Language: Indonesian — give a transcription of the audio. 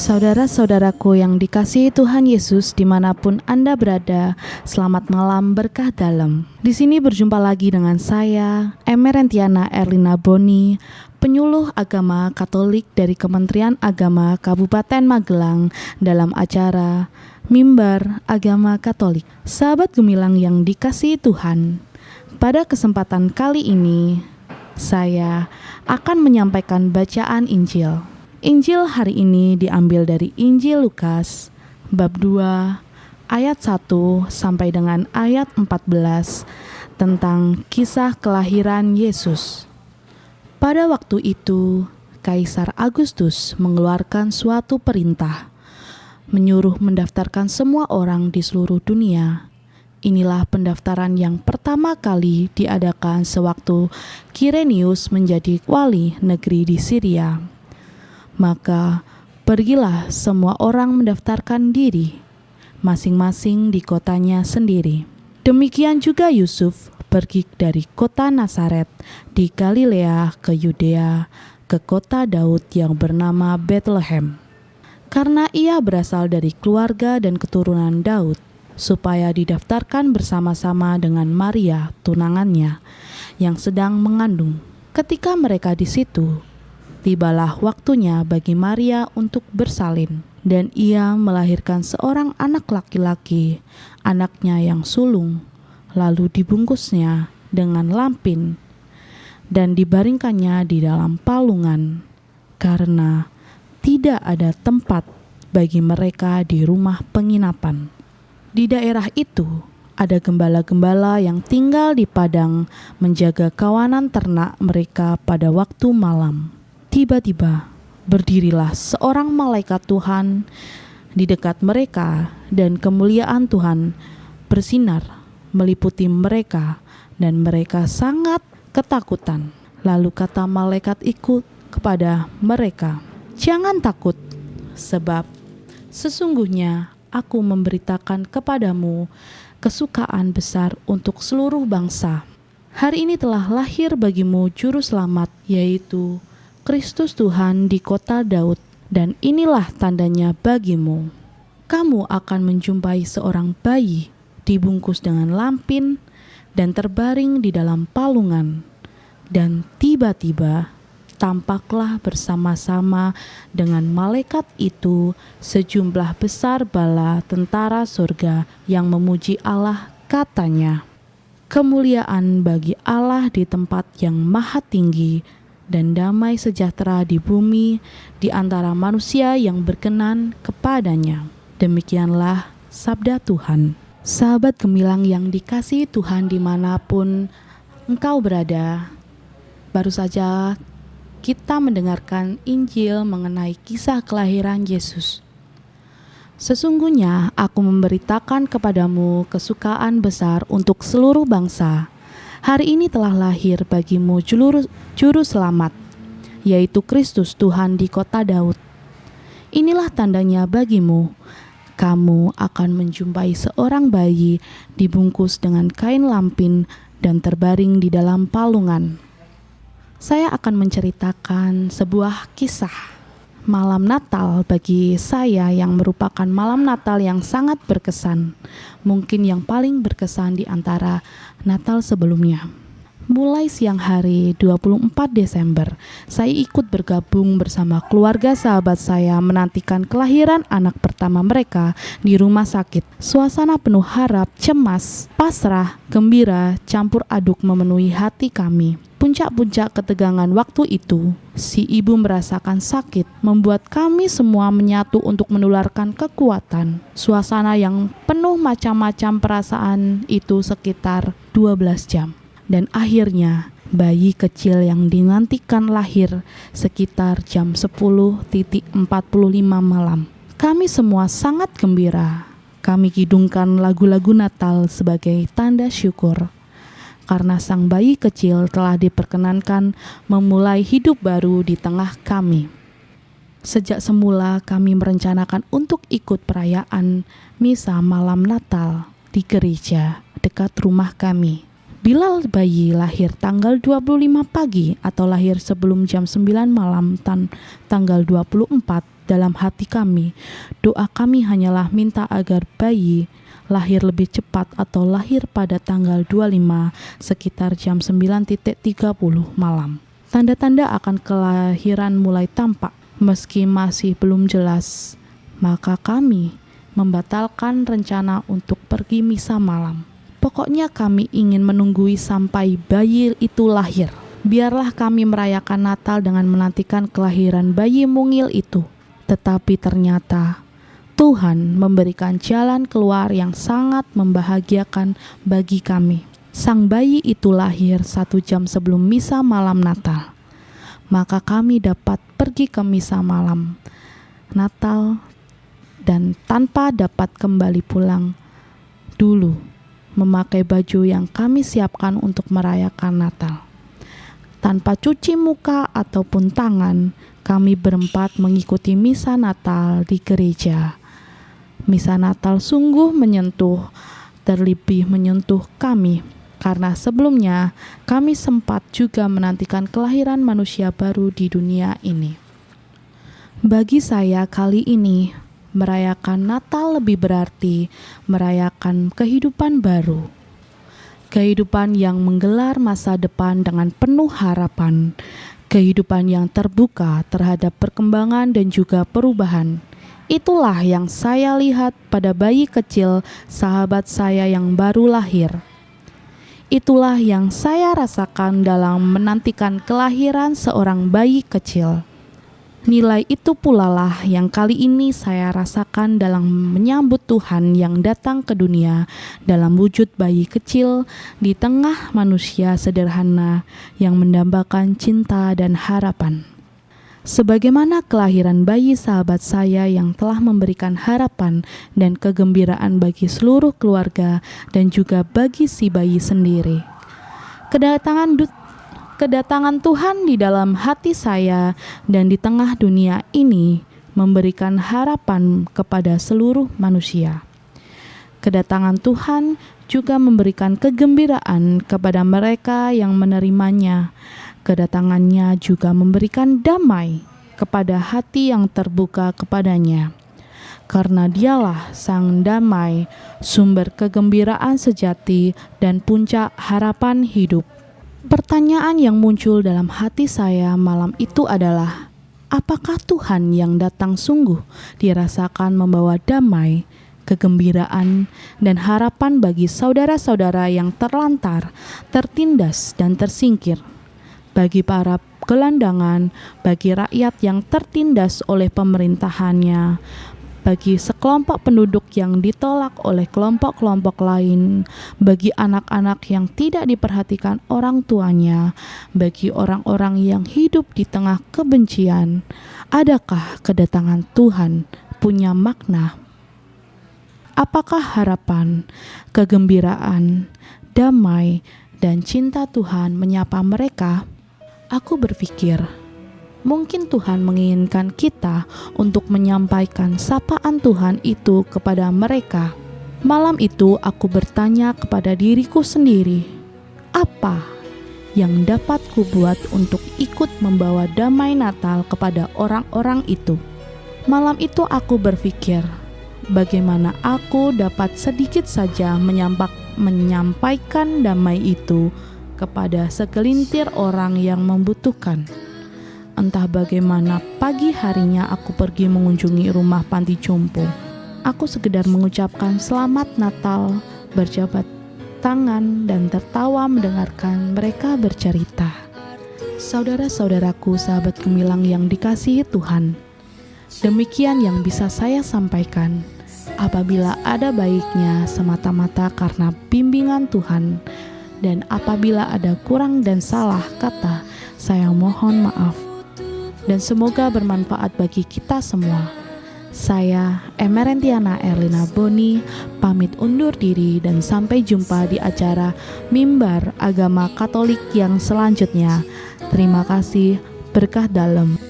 Saudara-saudaraku yang dikasihi Tuhan Yesus dimanapun Anda berada, selamat malam berkah dalam. Di sini berjumpa lagi dengan saya, Emerentiana Erlina Boni, penyuluh agama Katolik dari Kementerian Agama Kabupaten Magelang dalam acara Mimbar Agama Katolik. Sahabat gemilang yang dikasihi Tuhan, pada kesempatan kali ini saya akan menyampaikan bacaan Injil. Injil hari ini diambil dari Injil Lukas bab 2 ayat 1 sampai dengan ayat 14 tentang kisah kelahiran Yesus. Pada waktu itu, Kaisar Agustus mengeluarkan suatu perintah, menyuruh mendaftarkan semua orang di seluruh dunia. Inilah pendaftaran yang pertama kali diadakan sewaktu Kirenius menjadi wali negeri di Syria. Maka pergilah semua orang mendaftarkan diri, masing-masing di kotanya sendiri. Demikian juga Yusuf pergi dari kota Nazaret di Galilea ke Yudea, ke kota Daud yang bernama Betlehem, karena ia berasal dari keluarga dan keturunan Daud, supaya didaftarkan bersama-sama dengan Maria, tunangannya, yang sedang mengandung. Ketika mereka di situ, tibalah waktunya bagi Maria untuk bersalin, dan ia melahirkan seorang anak laki-laki, anaknya yang sulung, lalu dibungkusnya dengan lampin, dan dibaringkannya di dalam palungan, karena tidak ada tempat bagi mereka di rumah penginapan. Di daerah itu ada gembala-gembala yang tinggal di padang menjaga kawanan ternak mereka pada waktu malam. Tiba-tiba berdirilah seorang malaikat Tuhan di dekat mereka, dan kemuliaan Tuhan bersinar meliputi mereka, dan mereka sangat ketakutan. Lalu kata malaikat itu kepada mereka, "Jangan takut, sebab sesungguhnya aku memberitakan kepadamu kesukaan besar untuk seluruh bangsa. Hari ini telah lahir bagimu juru selamat, yaitu Kristus Tuhan di kota Daud, dan inilah tandanya bagimu. Kamu akan menjumpai seorang bayi dibungkus dengan lampin dan terbaring di dalam palungan." Dan tiba-tiba tampaklah bersama-sama dengan malaikat itu sejumlah besar bala tentara surga yang memuji Allah, katanya, "Kemuliaan bagi Allah di tempat yang maha tinggi, dan damai sejahtera di bumi di antara manusia yang berkenan kepadanya." Demikianlah sabda Tuhan. Sahabat gemilang yang dikasihi Tuhan dimanapun engkau berada, baru saja kita mendengarkan Injil mengenai kisah kelahiran Yesus. "Sesungguhnya aku memberitakan kepadamu kesukaan besar untuk seluruh bangsa. Hari ini telah lahir bagimu juru selamat, yaitu Kristus Tuhan di kota Daud. Inilah tandanya bagimu, kamu akan menjumpai seorang bayi dibungkus dengan kain lampin dan terbaring di dalam palungan." Saya akan menceritakan sebuah kisah malam Natal bagi saya, yang merupakan malam Natal yang sangat berkesan, mungkin yang paling berkesan di antara Natal sebelumnya. Mulai siang hari 24 Desember, saya ikut bergabung bersama keluarga sahabat saya menantikan kelahiran anak pertama mereka di rumah sakit. Suasana penuh harap, cemas, pasrah, gembira, campur aduk memenuhi hati kami. Puncak-puncak ketegangan waktu itu, si ibu merasakan sakit, membuat kami semua menyatu untuk menularkan kekuatan. Suasana yang penuh macam-macam perasaan itu sekitar 12 jam. Dan akhirnya bayi kecil yang dinantikan lahir sekitar jam 10.45 malam. Kami semua sangat gembira. Kami kidungkan lagu-lagu Natal sebagai tanda syukur, karena sang bayi kecil telah diperkenankan memulai hidup baru di tengah kami. Sejak semula kami merencanakan untuk ikut perayaan misa malam Natal di gereja dekat rumah kami. Bila bayi lahir tanggal 25 pagi atau lahir sebelum jam 9 malam tanggal 24, dalam hati kami, doa kami hanyalah minta agar bayi lahir lebih cepat atau lahir pada tanggal 25 sekitar jam 9.30 malam. Tanda-tanda akan kelahiran mulai tampak meski masih belum jelas, maka kami membatalkan rencana untuk pergi misa malam. Pokoknya kami ingin menunggui sampai bayi itu lahir. Biarlah kami merayakan Natal dengan menantikan kelahiran bayi mungil itu. Tetapi ternyata Tuhan memberikan jalan keluar yang sangat membahagiakan bagi kami. Sang bayi itu lahir 1 jam sebelum misa malam Natal. Maka kami dapat pergi ke misa malam Natal dan tanpa dapat kembali pulang dulu memakai baju yang kami siapkan untuk merayakan Natal. Tanpa cuci muka ataupun tangan, kami berempat mengikuti misa Natal di gereja. Misa Natal sungguh terlebih menyentuh kami, karena sebelumnya kami sempat juga menantikan kelahiran manusia baru di dunia ini. Bagi saya kali ini, merayakan Natal lebih berarti merayakan kehidupan baru. Kehidupan yang menggelar masa depan dengan penuh harapan. Kehidupan yang terbuka terhadap perkembangan dan juga perubahan. Itulah yang saya lihat pada bayi kecil sahabat saya yang baru lahir. Itulah yang saya rasakan dalam menantikan kelahiran seorang bayi kecil. Nilai itu pula lah yang kali ini saya rasakan dalam menyambut Tuhan yang datang ke dunia dalam wujud bayi kecil di tengah manusia sederhana yang mendambakan cinta dan harapan. Sebagaimana kelahiran bayi sahabat saya yang telah memberikan harapan dan kegembiraan bagi seluruh keluarga dan juga bagi si bayi sendiri. Kedatangan Tuhan di dalam hati saya dan di tengah dunia ini memberikan harapan kepada seluruh manusia. Kedatangan Tuhan juga memberikan kegembiraan kepada mereka yang menerimanya. Kedatangannya juga memberikan damai kepada hati yang terbuka kepadanya. Karena dialah sang damai, sumber kegembiraan sejati dan puncak harapan hidup. Pertanyaan yang muncul dalam hati saya malam itu adalah, apakah Tuhan yang datang sungguh dirasakan membawa damai, kegembiraan, dan harapan bagi saudara-saudara yang terlantar, tertindas, dan tersingkir? Bagi para gelandangan, bagi rakyat yang tertindas oleh pemerintahannya, bagi sekelompok penduduk yang ditolak oleh kelompok-kelompok lain, bagi anak-anak yang tidak diperhatikan orang tuanya, bagi orang-orang yang hidup di tengah kebencian, adakah kedatangan Tuhan punya makna? Apakah harapan, kegembiraan, damai, dan cinta Tuhan menyapa mereka? Aku berpikir, mungkin Tuhan menginginkan kita untuk menyampaikan sapaan Tuhan itu kepada mereka. Malam itu aku bertanya kepada diriku sendiri, apa yang dapat kubuat untuk ikut membawa damai Natal kepada orang-orang itu? Malam itu aku berpikir, bagaimana aku dapat sedikit saja menyampaikan damai itu kepada segelintir orang yang membutuhkan. Entah bagaimana pagi harinya aku pergi mengunjungi rumah panti jompo. Aku sekedar mengucapkan selamat Natal, berjabat tangan dan tertawa mendengarkan mereka bercerita. Saudara-saudaraku, sahabat gemilang yang dikasihi Tuhan, demikian yang bisa saya sampaikan. Apabila ada baiknya semata-mata karena bimbingan Tuhan, dan apabila ada kurang dan salah kata, saya mohon maaf. Dan semoga bermanfaat bagi kita semua. Saya, Emerentiana Erlina Boni, pamit undur diri dan sampai jumpa di acara Mimbar Agama Katolik yang selanjutnya. Terima kasih, berkah dalam.